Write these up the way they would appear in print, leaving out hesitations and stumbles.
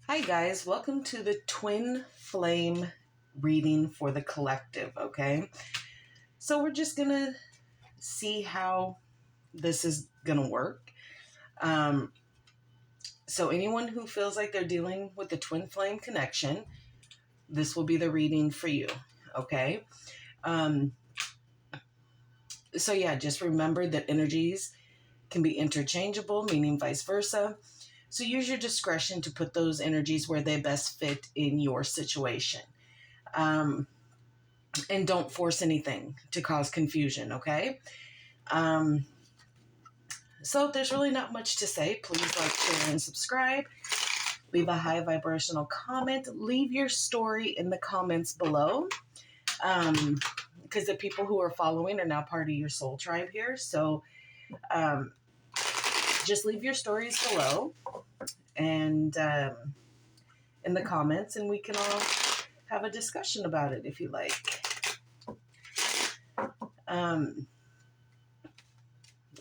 Hi guys, welcome to the twin flame reading for the collective, okay? So we're just gonna see how this is gonna work. So anyone who feels like they're dealing with the twin flame connection, this will be the reading for you, okay? So yeah, just remember that energies can be interchangeable, meaning vice versa. So use your discretion to put those energies where they best fit in your situation. And don't force anything to cause confusion, okay? So there's really not much to say. Please like, share, and subscribe. Leave a high vibrational comment. Leave your story in the comments below. Because the people who are following are now part of your soul tribe here. So just leave your stories below and in the comments, and we can all have a discussion about it if you like.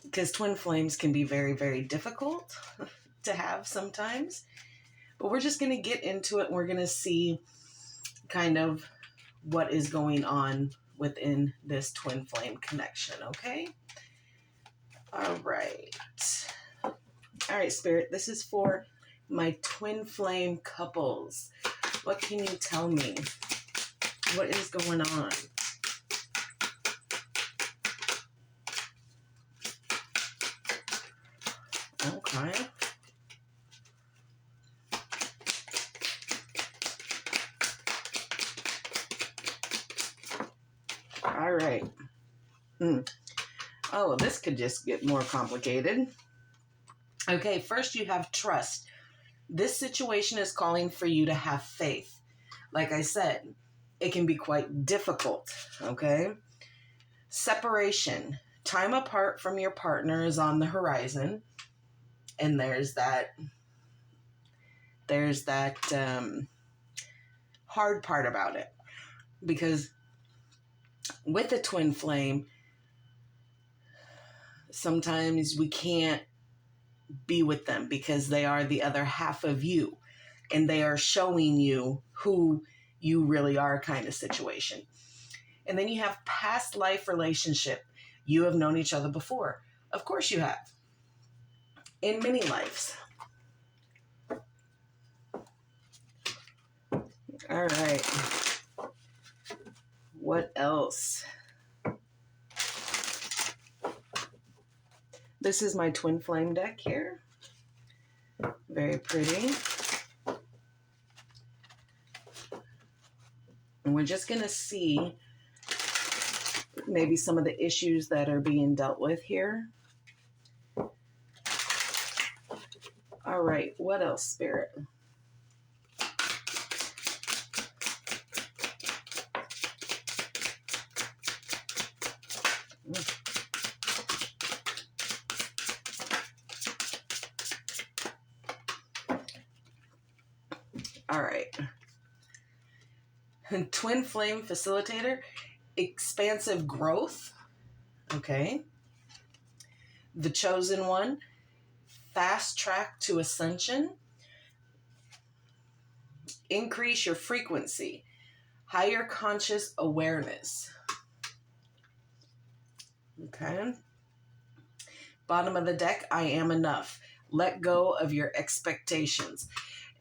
Because twin flames can be very, very difficult to have sometimes. But we're just going to get into it. And we're going to see kind of what is going on within this twin flame connection, okay? All right. All right, Spirit, this is for my twin flame couples. What can you tell me? What is going on? Okay. All right. Oh, this could just get more complicated. Okay, first you have trust. This situation is calling for you to have faith. Like I said, it can be quite difficult, okay? Separation. Time apart from your partner is on the horizon. And there's that hard part about it. Because with a twin flame, sometimes we can't be with them because they are the other half of you. And they are showing you who you really are kind of situation. And then you have past life relationship. You have known each other before. Of course you have. In many lives. All right. What else? This is my twin flame deck here. Very pretty. And we're just going to see maybe some of the issues that are being dealt with here. All right. What else, Spirit? All right. Twin flame facilitator, expansive growth. Okay. The chosen one, fast track to ascension. Increase your frequency, higher conscious awareness. Okay. Bottom of the deck, I am enough. Let go of your expectations.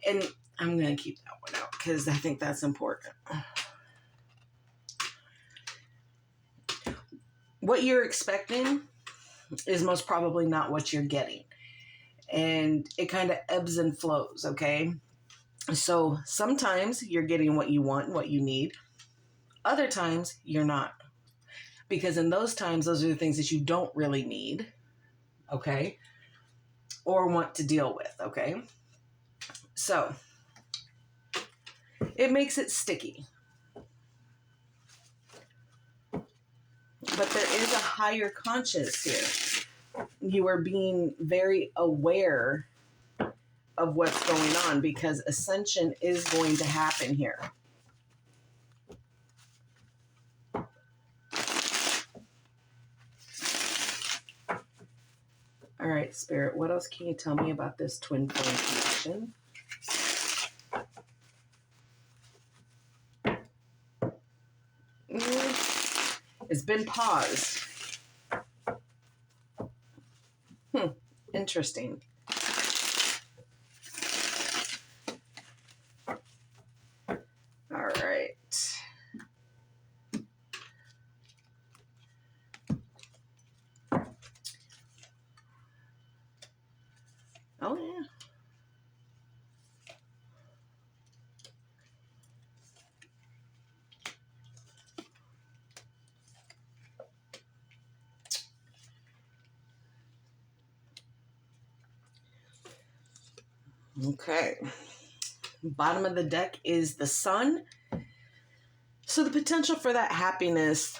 And I'm going to keep that one out because I think that's important. What you're expecting is most probably not what you're getting. And it kind of ebbs and flows, okay? So sometimes you're getting what you want, what you need. Other times you're not. Because in those times, those are the things that you don't really need, okay? Or want to deal with, okay? So it makes it sticky. But there is a higher conscious here. You are being very aware of what's going on because ascension is going to happen here. All right, Spirit, what else can you tell me about this twin flame connection? It's been paused. Interesting. All right. Oh, yeah. Okay. Bottom of the deck is the Sun. So the potential for that happiness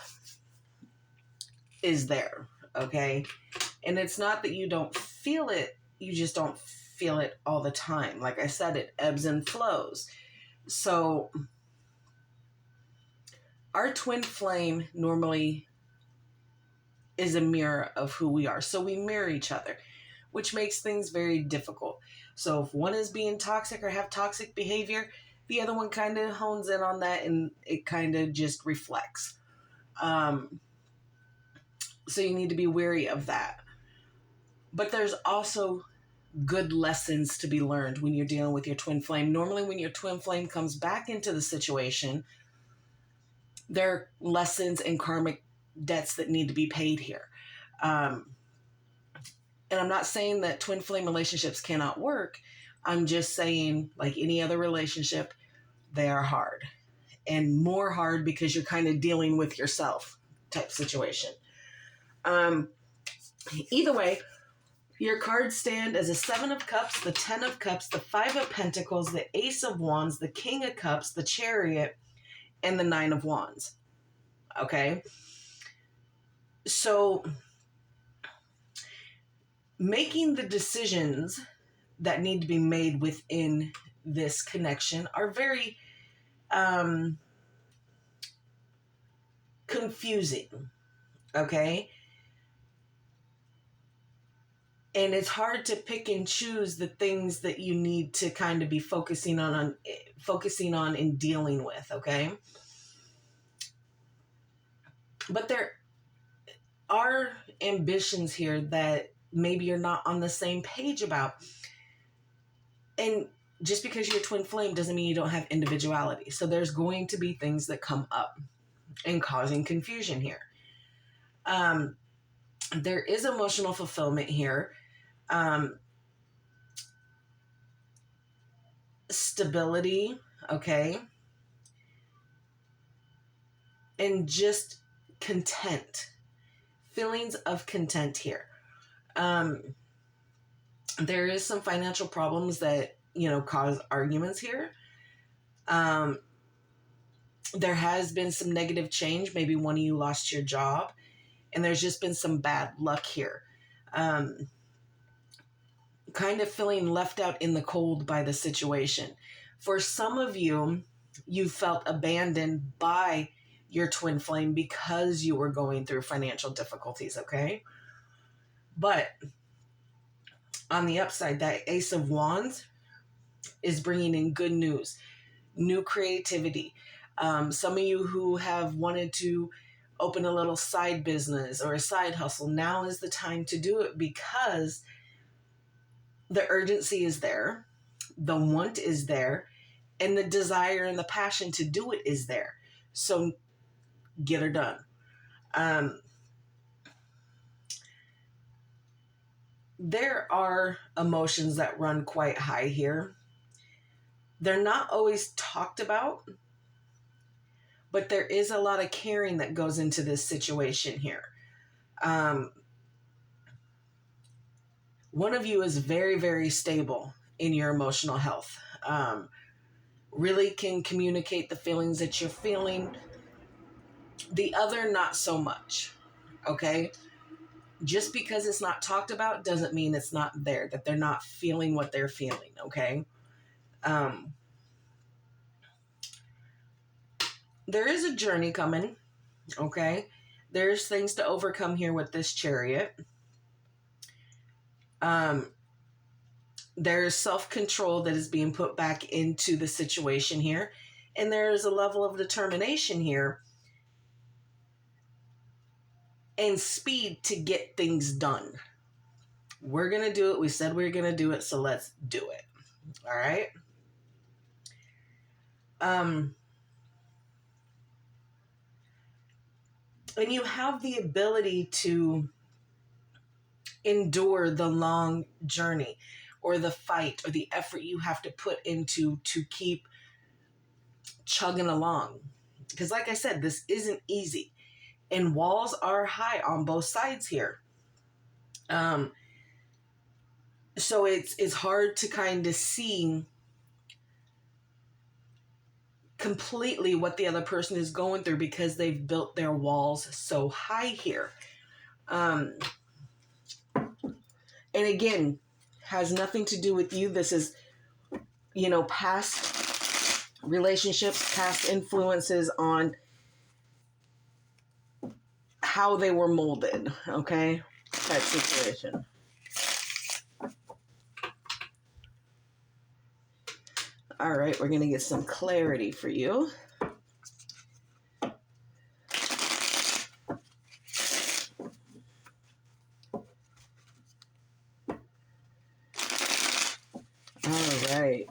is there, okay? And it's not that you don't feel it, you just don't feel it all the time. Like I said, it ebbs and flows. So our twin flame normally is a mirror of who we are. So we mirror each other, which makes things very difficult. So if one is being toxic or have toxic behavior, the other one kind of hones in on that and it kind of just reflects. So you need to be wary of that. But there's also good lessons to be learned when you're dealing with your twin flame. Normally, when your twin flame comes back into the situation, there are lessons and karmic debts that need to be paid here. And I'm not saying that twin flame relationships cannot work. I'm just saying, like any other relationship, they are hard. And more hard because you're kind of dealing with yourself type situation. Either way, your cards stand as a 7 of Cups, the 10 of Cups, the 5 of Pentacles, the Ace of Wands, the King of Cups, the Chariot, and the 9 of Wands. Okay? So, making the decisions that need to be made within this connection are very confusing. Okay? And it's hard to pick and choose the things that you need to kind of be focusing on and dealing with, okay? But there are ambitions here that maybe you're not on the same page about. And just because you're a twin flame doesn't mean you don't have individuality. So there's going to be things that come up and causing confusion here. There is emotional fulfillment here. Stability, okay? And just content. Feelings of content here. There is some financial problems that, cause arguments here. There has been some negative change. Maybe one of you lost your job. And there's just been some bad luck here. Kind of feeling left out in the cold by the situation. For some of you, you felt abandoned by your twin flame because you were going through financial difficulties, okay? But on the upside, that Ace of Wands is bringing in good news, new creativity. Some of you who have wanted to open a little side business or a side hustle, now is the time to do it because the urgency is there, the want is there, and the desire and the passion to do it is there. So get her done. There are emotions that run quite high here. They're not always talked about, but there is a lot of caring that goes into this situation here. One of you is very, very stable in your emotional health. Really can communicate the feelings that you're feeling. The other, not so much. Okay? Just because it's not talked about doesn't mean it's not there, that they're not feeling what they're feeling. Okay? There is a journey coming. Okay? There's things to overcome here with this Chariot. There's self-control that is being put back into the situation here. And there's a level of determination here and speed to get things done. We're going to do it. We said we were going to do it, so let's do it. All right? And you have the ability to endure the long journey or the fight or the effort you have to put into to keep chugging along. Because like I said, this isn't easy. And walls are high on both sides here. So it's hard to kind of see completely what the other person is going through because they've built their walls so high here. And again, has nothing to do with you. This is, past relationships, past influences on how they were molded, okay? Type situation. All right, we're going to get some clarity for you. All right.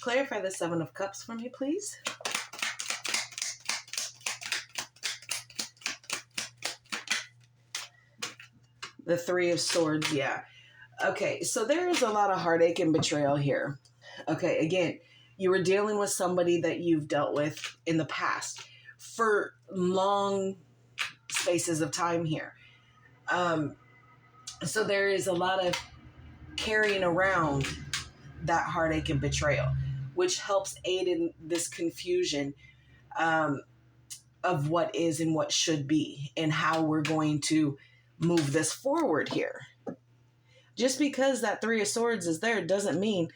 Clarify the Seven of Cups for me, please. The Three of Swords, yeah. Okay, so there is a lot of heartache and betrayal here. Okay, again, you were dealing with somebody that you've dealt with in the past for long spaces of time here. So there is a lot of carrying around that heartache and betrayal, which helps aid in this confusion of what is and what should be and how we're going to move this forward here. Just because that Three of Swords is there doesn't mean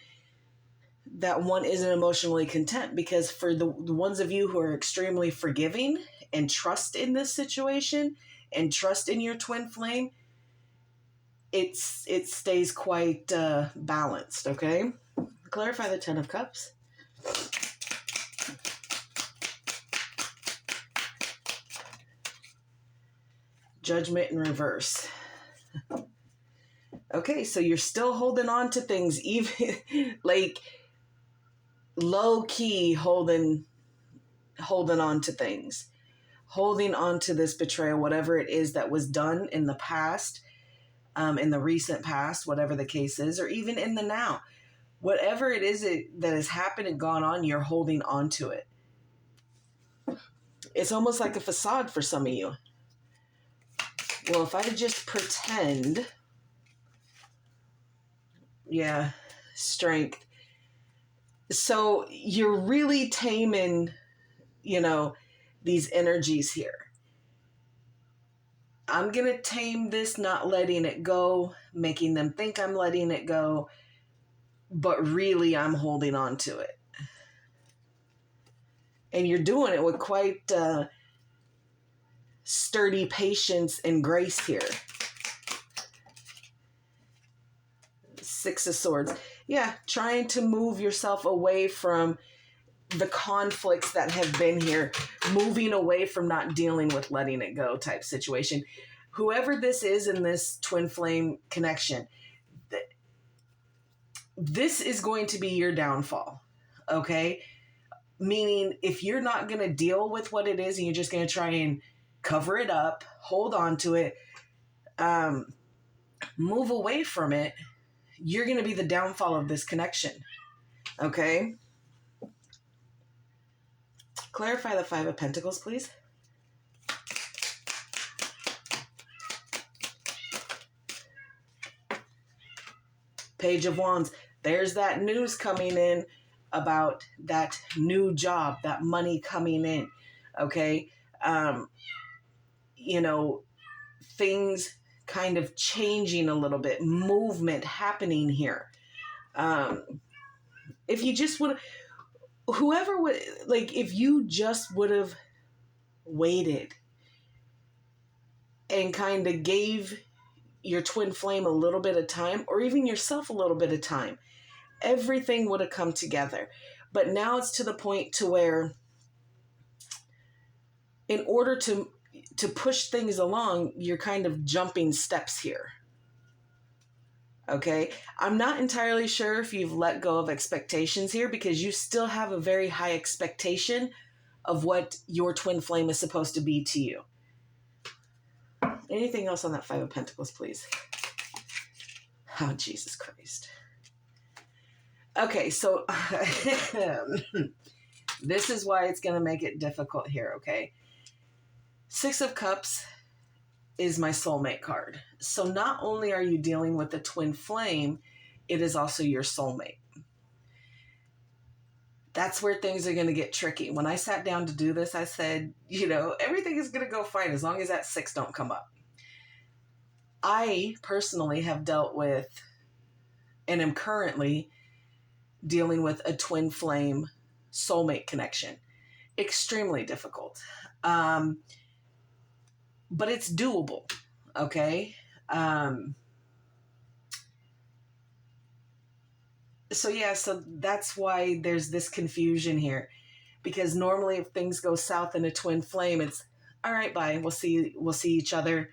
that one isn't emotionally content, because for the ones of you who are extremely forgiving and trust in this situation and trust in your twin flame, it stays quite balanced, okay? Clarify the Ten of Cups. Judgment in reverse. Okay, so you're still holding on to things, even like low key holding on to things, holding on to this betrayal, whatever it is that was done in the past, in the recent past, whatever the case is, or even in the now. Whatever it is that has happened and gone on, you're holding on to it. It's almost like a facade for some of you. Well, if I just pretend, yeah, strength. So you're really taming, these energies here. I'm going to tame this, not letting it go, making them think I'm letting it go, but really I'm holding on to it. And you're doing it with quite sturdy patience and grace here. Six of Swords. Yeah, trying to move yourself away from the conflicts that have been here, moving away from not dealing with letting it go type situation. Whoever this is in this twin flame connection, this is going to be your downfall, okay? Meaning if you're not going to deal with what it is and you're just going to try and cover it up, hold on to it, move away from it, you're going to be the downfall of this connection, okay? Clarify the Five of Pentacles, please. Page of Wands. There's that news coming in about that new job, that money coming in, okay? Things kind of changing a little bit, movement happening here. If you just would, whoever would, like, if you just would have waited and kind of gave your twin flame a little bit of time, or even yourself a little bit of time, everything would have come together. But now it's to the point to where in order to push things along, you're kind of jumping steps here. Okay, I'm not entirely sure if you've let go of expectations here, because you still have a very high expectation of what your twin flame is supposed to be to you. Anything else on that Five of Pentacles, please? Oh, Jesus Christ. Okay, so this is why it's going to make it difficult here, okay? Six of Cups is my soulmate card. So not only are you dealing with the twin flame, it is also your soulmate. That's where things are going to get tricky. When I sat down to do this, I said, everything is going to go fine as long as that 6 don't come up. I personally have dealt with, and am currently dealing with, a twin flame soulmate connection. Extremely difficult. But it's doable. Okay. So that's why there's this confusion here, because normally if things go south in a twin flame, it's all right, bye. We'll see each other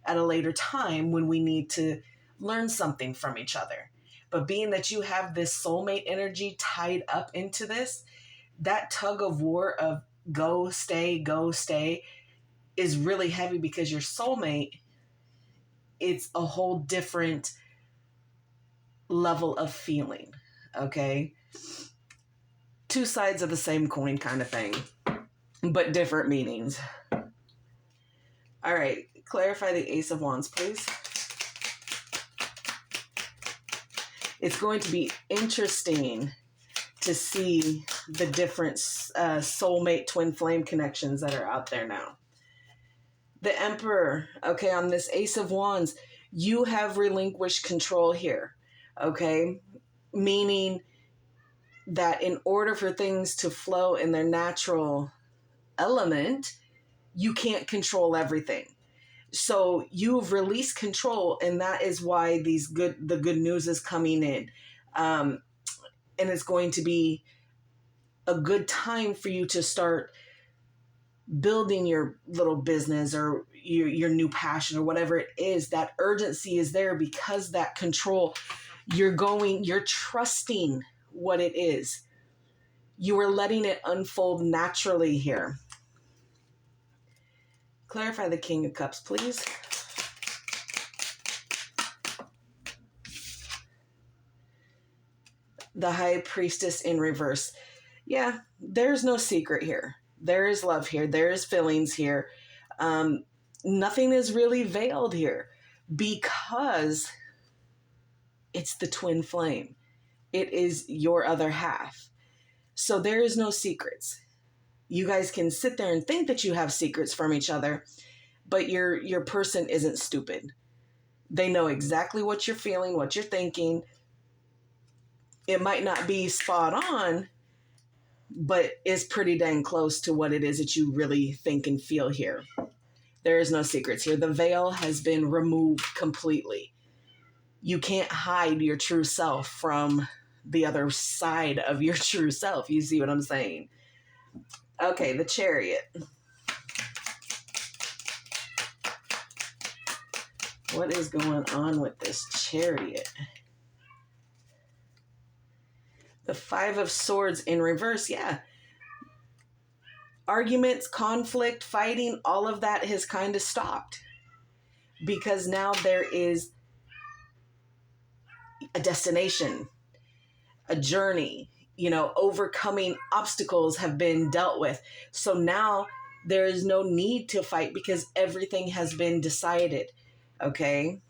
at a later time when we need to learn something from each other. But being that you have this soulmate energy tied up into this, that tug of war of go, stay, is really heavy, because your soulmate, it's a whole different level of feeling, okay? Two sides of the same coin kind of thing, but different meanings. All right, clarify the Ace of Wands, please. It's going to be interesting to see the different soulmate twin flame connections that are out there now. The Emperor, okay, on this Ace of Wands, you have relinquished control here, okay? Meaning that in order for things to flow in their natural element, you can't control everything. So you've released control, and that is why the good news is coming in. And it's going to be a good time for you to start building your little business or your new passion or whatever it is. That urgency is there because that control, you're trusting what it is. You are letting it unfold naturally here. Clarify the King of Cups, please. The High Priestess in reverse. Yeah, there's no secret here. There is love here. There is feelings here. Nothing is really veiled here because it's the twin flame. It is your other half. So there is no secrets. You guys can sit there and think that you have secrets from each other, but your person isn't stupid. They know exactly what you're feeling, what you're thinking. It might not be spot on, but it's pretty dang close to what it is that you really think and feel here. There is no secrets here. The veil has been removed completely. You can't hide your true self from the other side of your true self. You see what I'm saying? Okay, the Chariot. What is going on with this Chariot? The Five of Swords in reverse, yeah. Arguments, conflict, fighting, all of that has kind of stopped. Because now there is a destination, a journey, overcoming obstacles have been dealt with. So now there is no need to fight because everything has been decided, okay?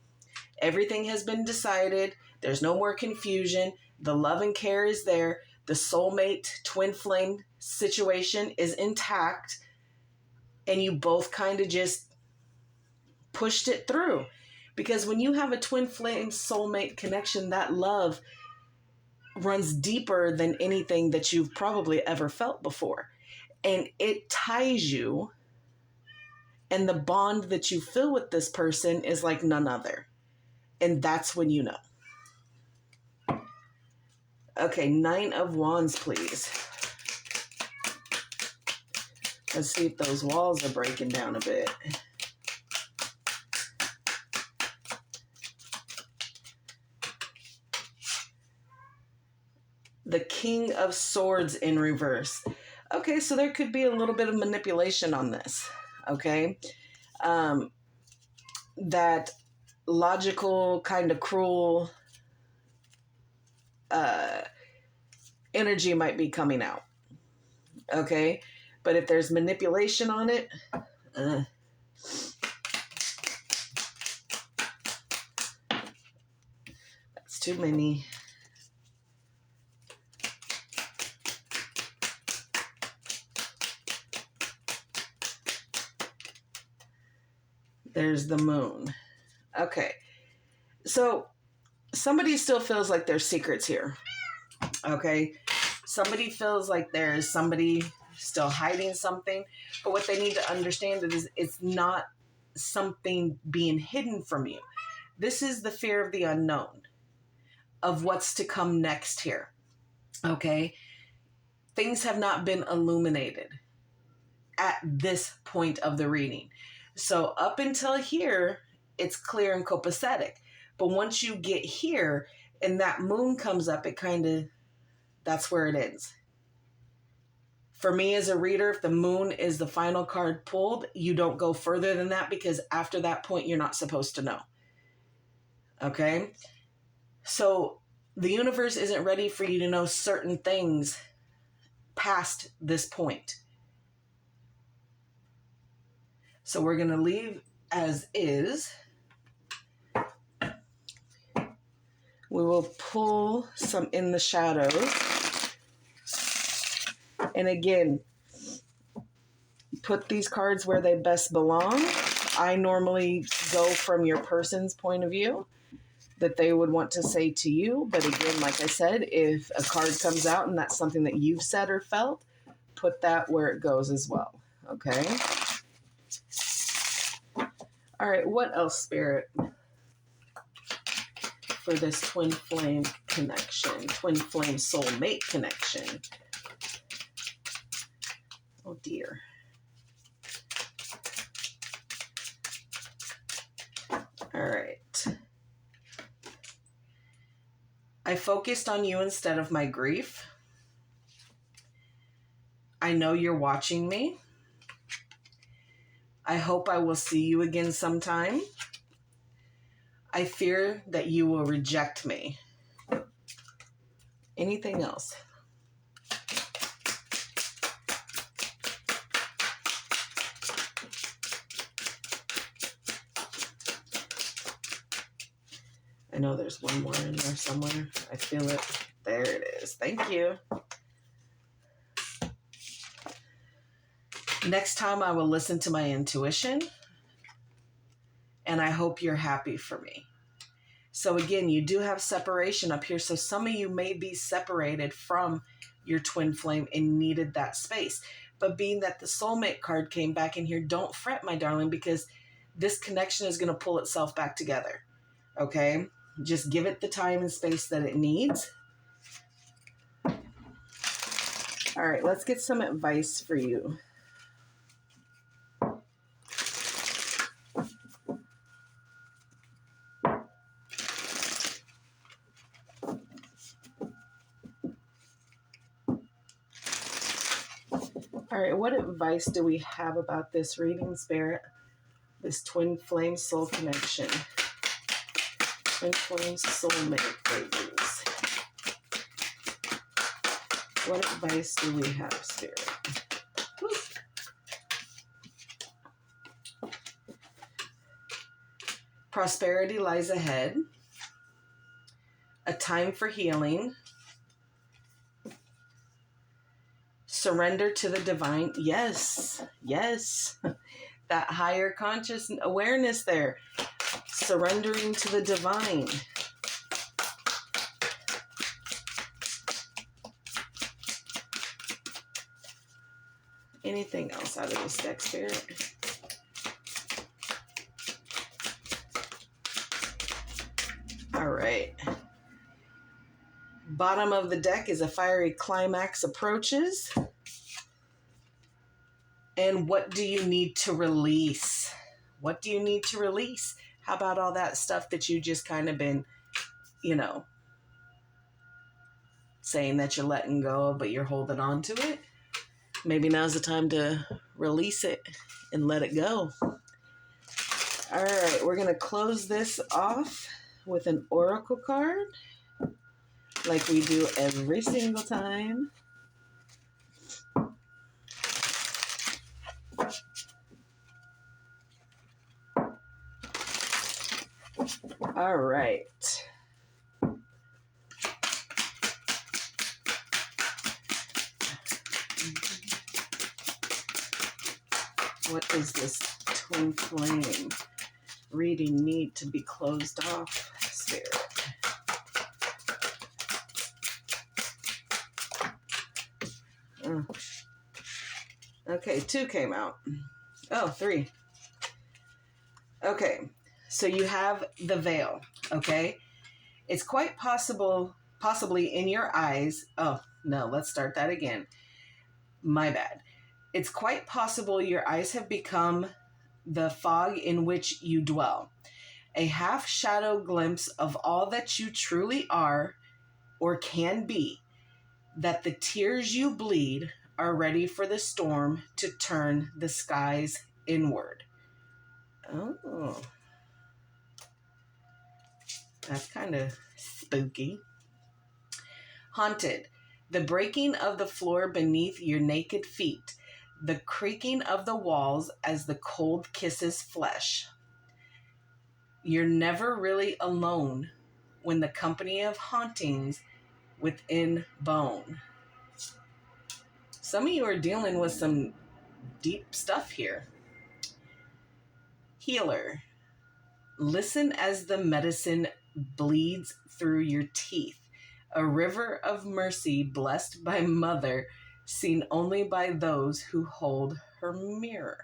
Everything has been decided. There's no more confusion. The love and care is there. The soulmate twin flame situation is intact. And you both kind of just pushed it through. Because when you have a twin flame soulmate connection, that love runs deeper than anything that you've probably ever felt before. And it ties you. And the bond that you feel with this person is like none other. And that's when you know. Okay, Nine of Wands, please. Let's see if those walls are breaking down a bit. The King of Swords in reverse. Okay, so there could be a little bit of manipulation on this. Okay. That logical, kind of cruel energy might be coming out. Okay. But if there's manipulation on it, that's too many. There's the moon. Okay. So somebody still feels like there's secrets here. Okay. Somebody feels like there's somebody still hiding something. But what they need to understand is it's not something being hidden from you. This is the fear of the unknown, of what's to come next here. Okay. Things have not been illuminated at this point of the reading. So up until here, it's clear and copacetic. But once you get here and that moon comes up, it kind of, that's where it ends. For me as a reader, if the moon is the final card pulled, you don't go further than that, because after that point, you're not supposed to know. Okay? So the universe isn't ready for you to know certain things past this point. So we're going to leave as is. We will pull some in the shadows. And again, put these cards where they best belong. I normally go from your person's point of view that they would want to say to you. But again, like I said, if a card comes out and that's something that you've said or felt, put that where it goes as well. Okay? All right, what else, Spirit, for this twin flame connection, twin flame soulmate connection? Oh, dear. All right. I focused on you instead of my grief. I know you're watching me. I hope I will see you again sometime. I fear that you will reject me. Anything else? I know there's one more in there somewhere. I feel it. There it is. Thank you. Next time I will listen to my intuition, and I hope you're happy for me. So again, you do have separation up here. So some of you may be separated from your twin flame and needed that space. But being that the soulmate card came back in here, don't fret, my darling, because this connection is going to pull itself back together. Okay? Just give it the time and space that it needs. All right, let's get some advice for you. All right, what advice do we have about this reading, Spirit? This twin flame soul connection. Twin flame soulmate babies. What advice do we have, Spirit? Prosperity lies ahead. A time for healing. Surrender to the divine. Yes, yes. That higher conscious awareness there. Surrendering to the divine. Anything else out of this deck, Spirit? All right. Bottom of the deck is a fiery climax approaches. And what do you need to release? What do you need to release? How about all that stuff that you just kind of been, saying that you're letting go, but you're holding on to it? Maybe now's the time to release it and let it go. All right, we're going to close this off with an oracle card like we do every single time. All right. What does this twin flame reading need to be closed off, Spirit? Oh. Okay, 2 came out. Oh, 3. Okay, so you have the veil, okay? It's quite possibly in your eyes. Oh, no, let's start that again. My bad. It's quite possible your eyes have become the fog in which you dwell, a half-shadow glimpse of all that you truly are or can be, that the tears you bleed are ready for the storm to turn the skies inward. Oh, that's kind of spooky. Haunted, the breaking of the floor beneath your naked feet, the creaking of the walls as the cold kisses flesh. You're never really alone when the company of hauntings within bone. Some of you are dealing with some deep stuff here. Healer, listen as the medicine bleeds through your teeth. A river of mercy blessed by Mother, seen only by those who hold her mirror.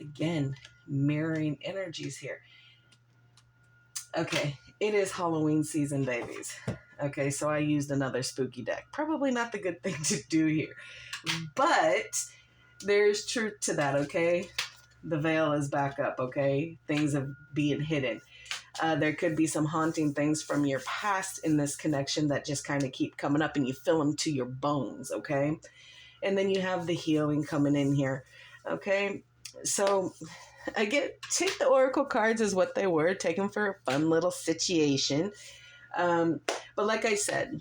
Again, mirroring energies here. Okay, it is Halloween season, babies. Okay, so I used another spooky deck. Probably not the good thing to do here. But there's truth to that, okay? The veil is back up, okay? Things are being hidden. There could be some haunting things from your past in this connection that just kind of keep coming up and you feel them to your bones, okay? And then you have the healing coming in here, okay? So again, take the oracle cards as what they were, take them for a fun little situation. But like I said,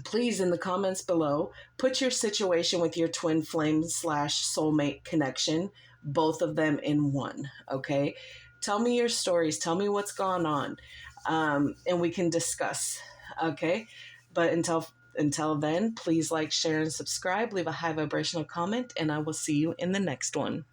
please, in the comments below, put your situation with your twin flame / soulmate connection, both of them in one, okay? Tell me your stories. Tell me what's gone on, and we can discuss, okay? But until then, please like, share, and subscribe. Leave a high vibrational comment, and I will see you in the next one.